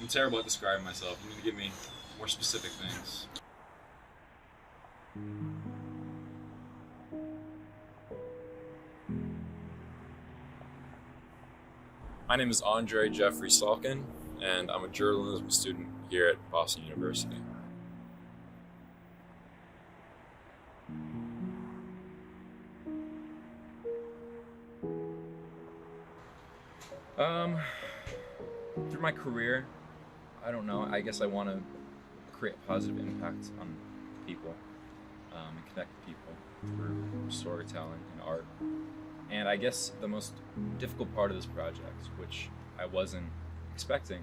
I'm terrible at describing myself. You need to give me more specific things. My name is Jeffrey Salkin, and I'm a journalism student here at Boston University. Through my career, I don't know, I guess I want to create a positive impact on people, and connect people through storytelling and art. And I guess the most difficult part of this project, which I wasn't expecting,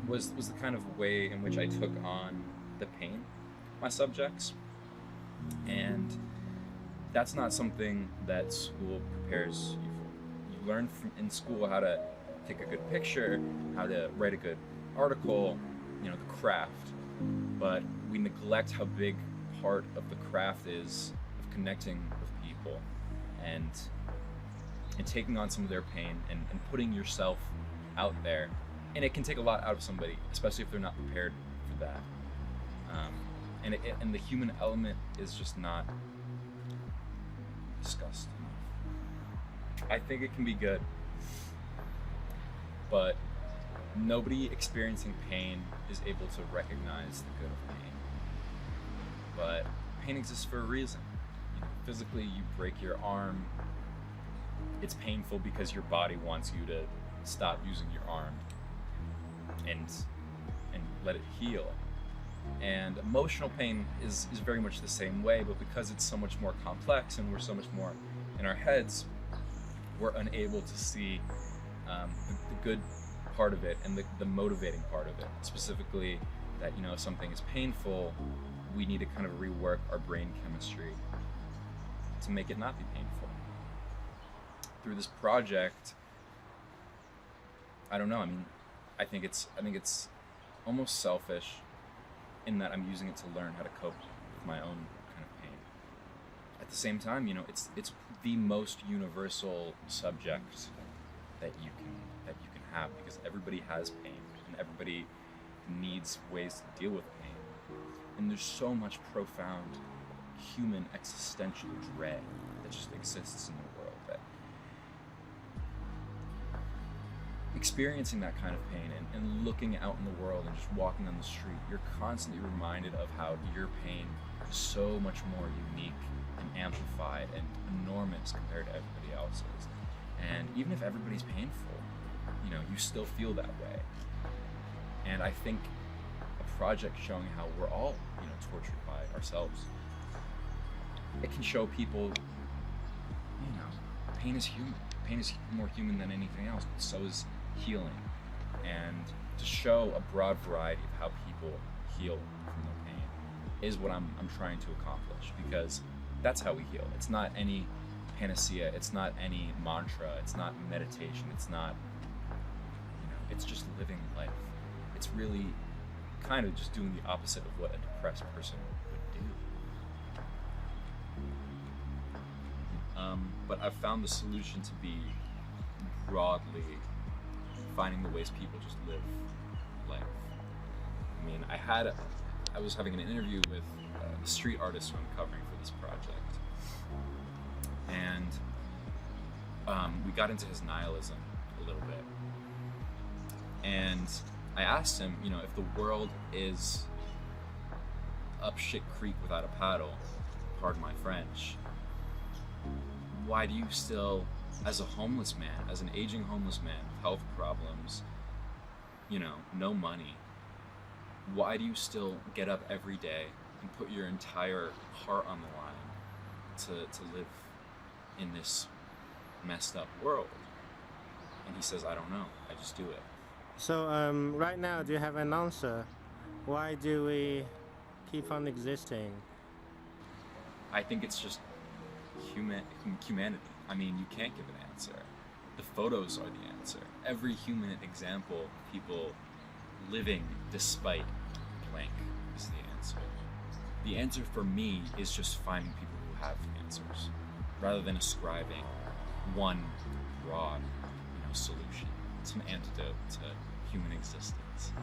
was the kind of way in which I took on the pain of my subjects. And that's not something that school prepares you for. You learn in school how to take a good picture, how to write a good article, the craft. But we neglect how big part of the craft is of connecting with people and taking on some of their pain and putting yourself out there. And it can take a lot out of somebody, especially if they're not prepared for that. And the human element is just not discussed enough. I think it can be good, but nobody experiencing pain is able to recognize the good of pain. But pain exists for a reason. Physically, you break your arm. It's painful because your body wants you to stop using your arm and let it heal. And emotional pain is very much the same way, but because it's so much more complex and we're so much more in our heads, we're unable to see the good part of it and the motivating part of it. Specifically, that if something is painful, we need to kind of rework our brain chemistry to make it not be painful. Through this project, I don't know. I think it's almost selfish in that I'm using it to learn how to cope with my own kind of pain. At the same time, it's the most universal subject that you can have, because everybody has pain and everybody needs ways to deal with pain. And there's so much profound human existential dread that just exists in the world, that experiencing that kind of pain and looking out in the world and just walking on the street, you're constantly reminded of how your pain is so much more unique and amplified and enormous compared to everybody else's. And even if everybody's painful, you still feel that way. And I think a project showing how we're all, tortured by ourselves, it can show people, pain is human. Pain is more human than anything else, but so is healing. And to show a broad variety of how people heal from their pain is what I'm trying to accomplish, because that's how we heal. It's not any panacea, it's not any mantra, it's not meditation, it's not, it's just living life. It's really kind of just doing the opposite of what a depressed person would do. But I've found the solution to be broadly finding the ways people just live life. I was having an interview with the street artist who I'm covering for this project, and we got into his nihilism a little bit. And I asked him, if the world is up shit creek without a paddle, pardon my French, why do you still, as a homeless man, as an aging homeless man with health problems, no money, why do you still get up every day and put your entire heart on the line to live in this messed up world? And he says, I don't know, I just do it. So right now, do you have an answer? Why do we keep on existing? I think it's just humanity. You can't give an answer. The photos are the answer. Every human example of people living despite blank is the answer. The answer for me is just finding people who have answers, rather than ascribing one broad, solution. To an antidote to human existence.